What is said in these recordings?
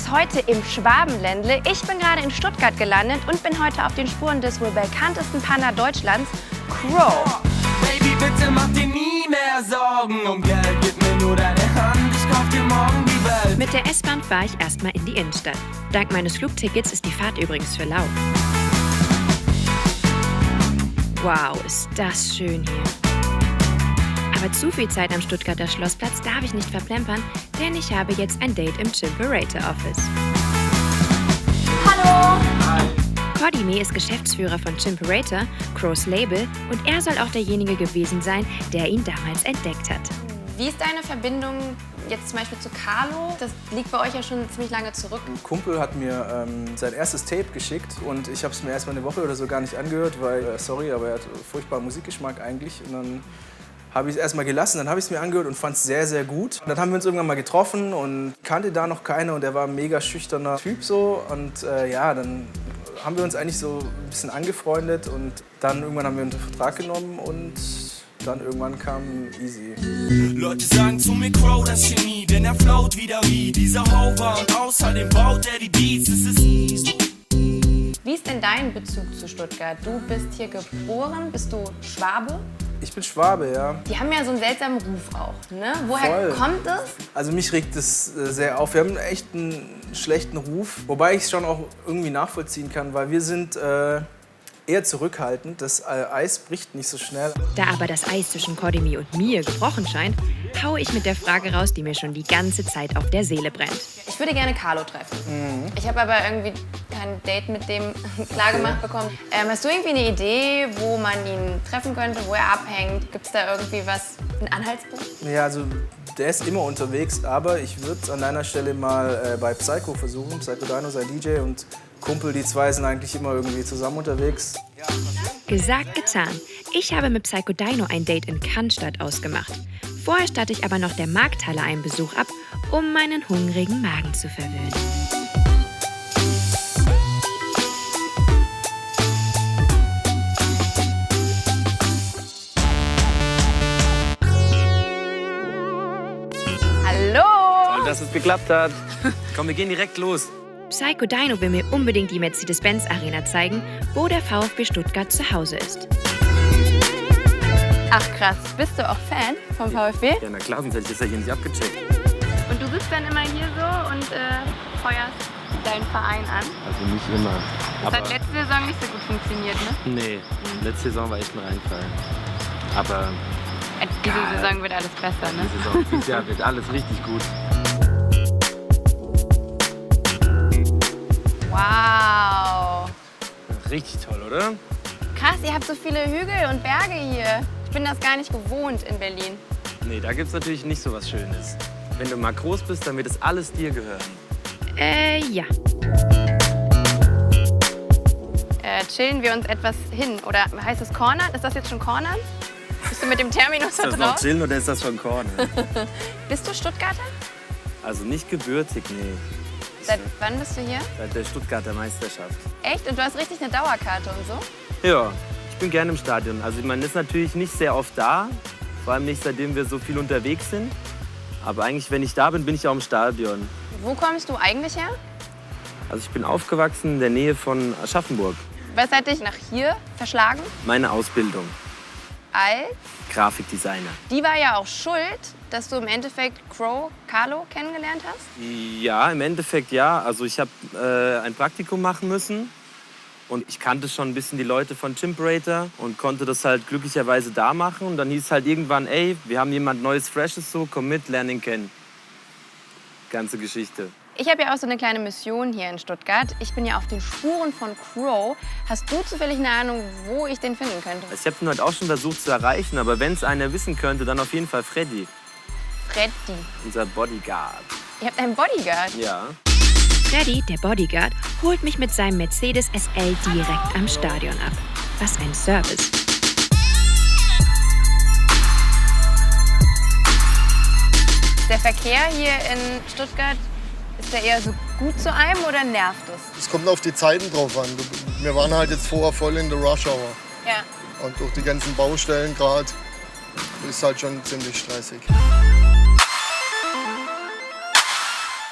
ist heute im Schwabenländle. Ich bin gerade in Stuttgart gelandet und bin heute auf den Spuren des wohl bekanntesten Panda Deutschlands, Crow. Baby, bitte mach dir nie mehr Sorgen um Geld, gib mir nur deine Hand, ich kauf dir morgen die Welt. Mit der S-Bahn fahre ich erstmal in die Innenstadt. Dank meines Flugtickets ist die Fahrt übrigens für lau. Wow, ist das schön hier. Aber zu viel Zeit am Stuttgarter Schlossplatz darf ich nicht verplempern, denn ich habe jetzt ein Date im Chimperator Office. Hallo! Cordime ist Geschäftsführer von Chimperator, Crows Label, und er soll auch derjenige gewesen sein, der ihn damals entdeckt hat. Wie ist deine Verbindung jetzt zum Beispiel zu Carlo? Das liegt bei euch ja schon ziemlich lange zurück. Ein Kumpel hat mir sein erstes Tape geschickt und ich habe es mir erst mal eine Woche oder so gar nicht angehört, weil, sorry, aber er hat furchtbaren Musikgeschmack eigentlich. Und dann habe ich es erst mal gelassen, dann habe ich es mir angehört und fand es sehr, sehr gut. Und dann haben wir uns irgendwann mal getroffen und kannte da noch keiner und er war ein mega schüchterner Typ so. Und ja, dann haben wir uns eigentlich so ein bisschen angefreundet und dann irgendwann haben wir unter Vertrag genommen und dann irgendwann kam Easy. Leute sagen zu mir Crow, das Genie, denn er float wieder wie dieser Hover und außerdem baut er die Beats, es ist easy. Wie ist denn dein Bezug zu Stuttgart? Du bist hier geboren, bist du Schwabe? Ich bin Schwabe, ja. Die haben ja so einen seltsamen Ruf auch, ne? Woher Voll. kommt das? Also mich regt es sehr auf. Wir haben echt einen schlechten Ruf, wobei ich es schon auch irgendwie nachvollziehen kann, weil wir sind eher zurückhaltend. Das Eis bricht nicht so schnell. Da aber das Eis zwischen Cordime und mir gebrochen scheint, haue ich mit der Frage raus, die mir schon die ganze Zeit auf der Seele brennt. Ich würde gerne Carlo treffen. Ich habe aber irgendwie kein Date mit dem klargemacht bekommen. Hast du irgendwie eine Idee, wo man ihn treffen könnte, wo er abhängt? Gibt es da irgendwie was, einen Anhaltspunkt? Ja, also der ist immer unterwegs, aber ich würde es an deiner Stelle mal bei Psycho versuchen. Psycho Dino, sein DJ und Kumpel, die zwei sind eigentlich immer irgendwie zusammen unterwegs. Gesagt, getan. Ich habe mit Psycho Dino ein Date in Cannstatt ausgemacht. Vorher statte ich aber noch der Markthalle einen Besuch ab, um meinen hungrigen Magen zu verwöhnen. Hallo! Toll, dass es geklappt hat. Komm, wir gehen direkt los. Psycho Dino will mir unbedingt die Mercedes-Benz-Arena zeigen, wo der VfB Stuttgart zu Hause ist. Ach krass, bist du auch Fan vom VfB? Ja, na klar, sonst hätte ich das ja hier nicht abgecheckt. Und du sitzt dann immer hier so und feuerst deinen Verein an? Also nicht immer. Das hat letzte Saison nicht so gut funktioniert, ne? Nee, letzte Saison war echt ein Reinfall. Aber Diese Saison wird alles besser, ne? diese Saison, dieses Jahr wird alles richtig gut. Wow! Richtig toll, oder? Krass, ihr habt so viele Hügel und Berge hier. Ich bin das gar nicht gewohnt in Berlin. Nee, da gibt's natürlich nicht so was Schönes. Wenn du mal groß bist, dann wird das alles dir gehören. Ja. Chillen wir uns etwas hin? Oder heißt es Cornern? Ist das jetzt schon Cornern? Bist du mit dem Terminus Ist das noch vertraut? chillen oder ist das schon Corner? Bist du Stuttgarter? Also nicht gebürtig, nee. Seit wann bist du hier? Seit der Stuttgarter Meisterschaft. Echt? Und du hast richtig eine Dauerkarte und so? Ja, ich bin gerne im Stadion. Also man ist natürlich nicht sehr oft da, vor allem nicht seitdem wir so viel unterwegs sind. Aber eigentlich, wenn ich da bin, bin ich auch im Stadion. Wo kommst du eigentlich her? Also ich bin aufgewachsen in der Nähe von Aschaffenburg. Was hat dich nach hier verschlagen? Meine Ausbildung, Als? Grafikdesigner. Die war ja auch schuld, dass du im Endeffekt Carlo kennengelernt hast. Ja, im Endeffekt ja. Also ich habe ein Praktikum machen müssen. Und ich kannte schon ein bisschen die Leute von Chimperator und konnte das halt glücklicherweise da machen. Und dann hieß es halt irgendwann, ey, wir haben jemand Neues, Freshes, so, komm mit, lern ihn kennen. Ganze Geschichte. Ich habe ja auch so eine kleine Mission hier in Stuttgart. Ich bin ja auf den Spuren von Crow. Hast du zufällig eine Ahnung, wo ich den finden könnte? Ich habe ihn heute auch schon versucht zu erreichen, aber wenn es einer wissen könnte, dann auf jeden Fall Freddy, Freddy. unser Bodyguard. Ihr habt einen Bodyguard. Ja. Freddy, der Bodyguard, holt mich mit seinem Mercedes SL direkt am Stadion ab. Was ein Service. Der Verkehr hier in Stuttgart, ist der eher so gut zu einem oder nervt es? Es kommt auf die Zeiten drauf an. Wir waren halt jetzt vorher voll in der Rush Hour. Ja. Und durch die ganzen Baustellen gerade ist halt schon ziemlich stressig.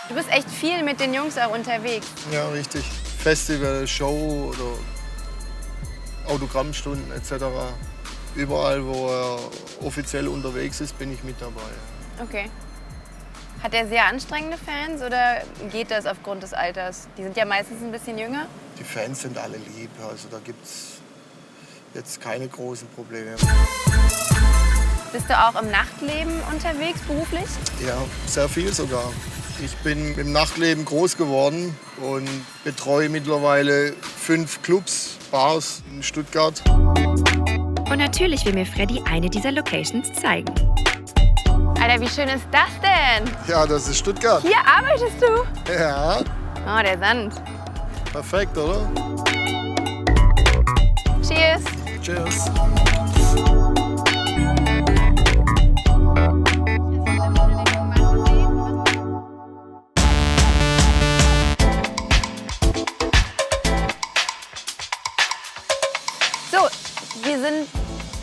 Du bist echt viel mit den Jungs auch unterwegs. Ja, richtig. Festival, Show oder Autogrammstunden etc. Überall, wo er offiziell unterwegs ist, bin ich mit dabei. Okay. Hat er sehr anstrengende Fans oder geht das aufgrund des Alters? Die sind ja meistens ein bisschen jünger. Die Fans sind alle lieb, also da gibt es jetzt keine großen Probleme. Bist du auch im Nachtleben unterwegs beruflich? Ja, sehr viel sogar. Ich bin im Nachtleben groß geworden und betreue mittlerweile 5 Clubs, Bars in Stuttgart. Und natürlich will mir Freddy eine dieser Locations zeigen. Alter, wie schön ist das denn? Ja, das ist Stuttgart. Hier arbeitest du? Ja, Oh, der Sand. perfekt, oder? Cheers. Cheers. So, wir sind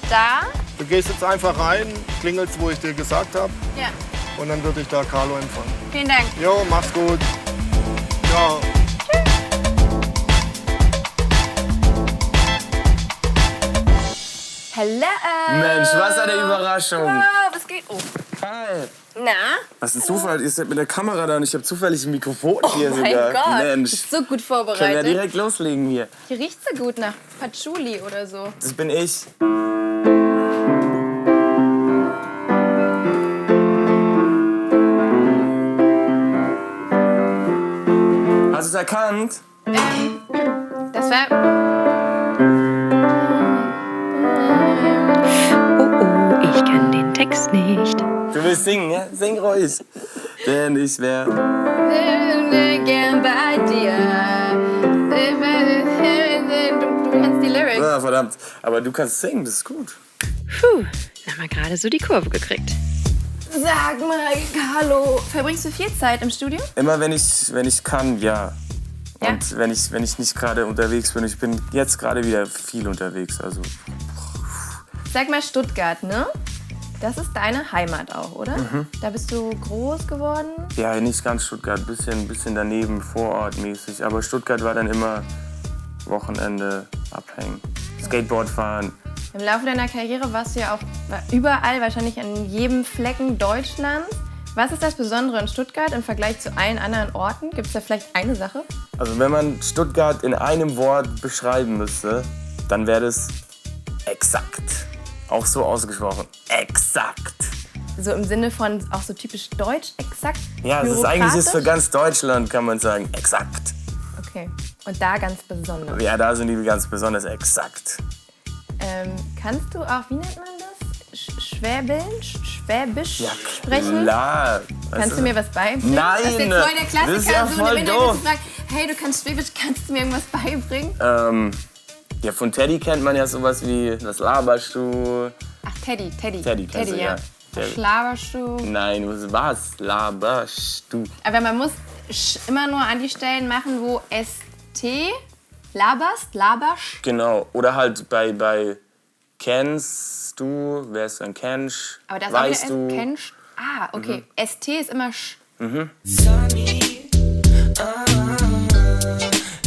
da. Du gehst jetzt einfach rein, klingelst, wo ich dir gesagt habe, Ja, und dann wird dich da Carlo empfangen. vielen Dank. Jo, mach's gut. Ciao. Hello. Mensch, was eine Überraschung. Oh, was geht? Oh. Hi. Na? Was ein Zufall, ihr seid mit der Kamera da und ich habe zufällig ein Mikrofon hier Oh mein sogar. Gott, Mensch, bist so gut können wir vorbereitet. direkt loslegen hier. Hier riecht so gut nach Patchouli oder so. Das bin ich. Hast du es erkannt? Das war... Oh, ich kann den Text nicht. Du willst singen, ja? Sing ruhig. Denn ich wär... Gern bei dir. Du kennst die Lyrics. Ah, verdammt. Aber du kannst singen, das ist gut. Puh, na mal gerade so die Kurve gekriegt. Sag mal, Carlo, verbringst du viel Zeit im Studio? Immer wenn ich kann, ja. Ja? Und wenn ich nicht gerade unterwegs bin, ich bin jetzt gerade wieder viel unterwegs. Also Sag mal, Stuttgart, ne? Das ist deine Heimat auch, oder? Da bist du groß geworden. ja, nicht ganz Stuttgart, bisschen daneben, vorortmäßig. Aber Stuttgart war dann immer Wochenende abhängen, Skateboard fahren. Im Laufe deiner Karriere warst du ja auch überall, wahrscheinlich an jedem Flecken Deutschlands. Was ist das Besondere in Stuttgart im Vergleich zu allen anderen Orten? Gibt es da vielleicht eine Sache? Also wenn man Stuttgart in einem Wort beschreiben müsste, dann wäre das exakt. Auch so ausgesprochen. Exakt. So im Sinne von auch so typisch deutsch, exakt? Ja, es ist eigentlich ist für bürokratisch? ganz Deutschland, kann man sagen, exakt. Okay. Und da ganz besonders. Ja, da sind die ganz besonders exakt. Kannst du auch, wie nennt man das? Schwäbisch sprechen? Klar. Kannst du mir was beibringen? Nein, Das ist jetzt voll der Klassiker, das ist ja so voll eine Interview doof. zu fragen, hey, du kannst Schwäbisch, kannst du mir irgendwas beibringen? Ja, von Teddy kennt man ja sowas wie, was laberst du? Ach, Teddy, kennst du, ja. Teddy. Schlaberst du? Nein, was laberst du? Aber man muss immer nur an die Stellen machen, wo ST, laberst. Genau, oder halt bei kennst du, wer ist dann kennst, Aber das weißt auch du. wieder kennst. Ah, okay. ST ist immer sch. Sunny,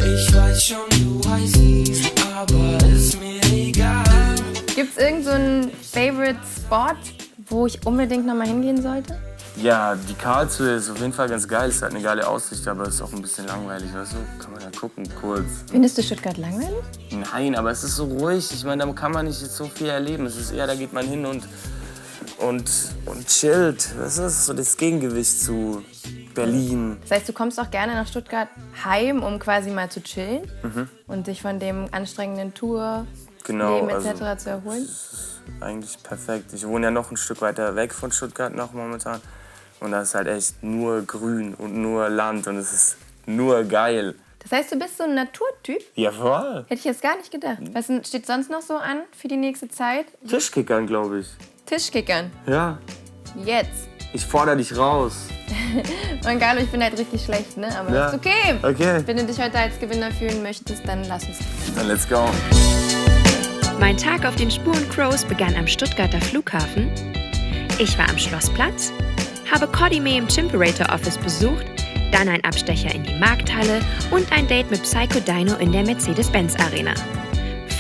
ich weiß schon, du heißt, aber ist mir egal. Gibt's irgend so einen Favorite Spot, wo ich unbedingt noch mal hingehen sollte? Ja, die Karlshöhe ist auf jeden Fall ganz geil, es hat eine geile Aussicht, aber es ist auch ein bisschen langweilig, weißt du? Kann man ja gucken, kurz. Findest du Stuttgart langweilig? Nein, aber es ist so ruhig, ich meine, da kann man nicht so viel erleben. Es ist eher, da geht man hin und chillt. Das ist so das Gegengewicht zu Berlin. Das heißt, du kommst auch gerne nach Stuttgart heim, um quasi mal zu chillen und dich von dem anstrengenden Tour, Genau, Leben also etc. zu erholen? es ist eigentlich perfekt. Ich wohne ja noch ein Stück weiter weg von Stuttgart noch momentan. Und da ist halt echt nur Grün und nur Land und es ist nur geil. Das heißt, du bist so ein Naturtyp? Ja, voll. Hätte ich jetzt gar nicht gedacht. Was steht sonst noch so an für die nächste Zeit? Tischkickern, glaube ich. Tischkickern. Ja. Jetzt. Ich fordere dich raus. Und Carlo, ich bin halt richtig schlecht, ne? Aber Ja. ist okay. Okay. Wenn du dich heute als Gewinner fühlen möchtest, dann lass uns. Dann let's go. Mein Tag auf den Spuren Crows begann am Stuttgarter Flughafen. Ich war am Schlossplatz, habe Cody May im Chimperator Office besucht, Dann ein Abstecher in die Markthalle und ein Date mit Psycho Dino in der Mercedes-Benz-Arena.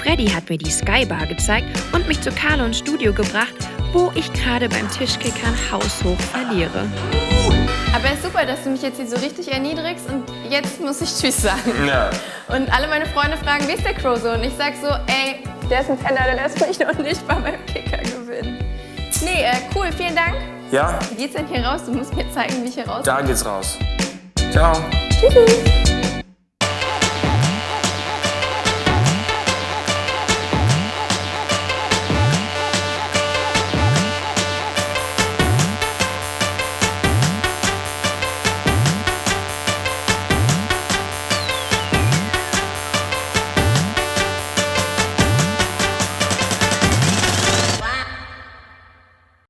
Freddy hat mir die Skybar gezeigt und mich zu Carlo ins Studio gebracht, wo ich gerade beim Tischkickern haushoch verliere. Aber es ist super, dass du mich jetzt hier so richtig erniedrigst und jetzt muss ich Tschüss sagen. Ja. Und alle meine Freunde fragen, wie ist der Crow so? Und ich sag so, ey, der ist ein Penner, der lässt mich noch nicht mal beim Kicker gewinnen. Nee, cool, vielen Dank. Ja, Wie geht's denn hier raus? Du musst mir zeigen, wie ich hier raus. da geht's raus. Ciao. Tschüss.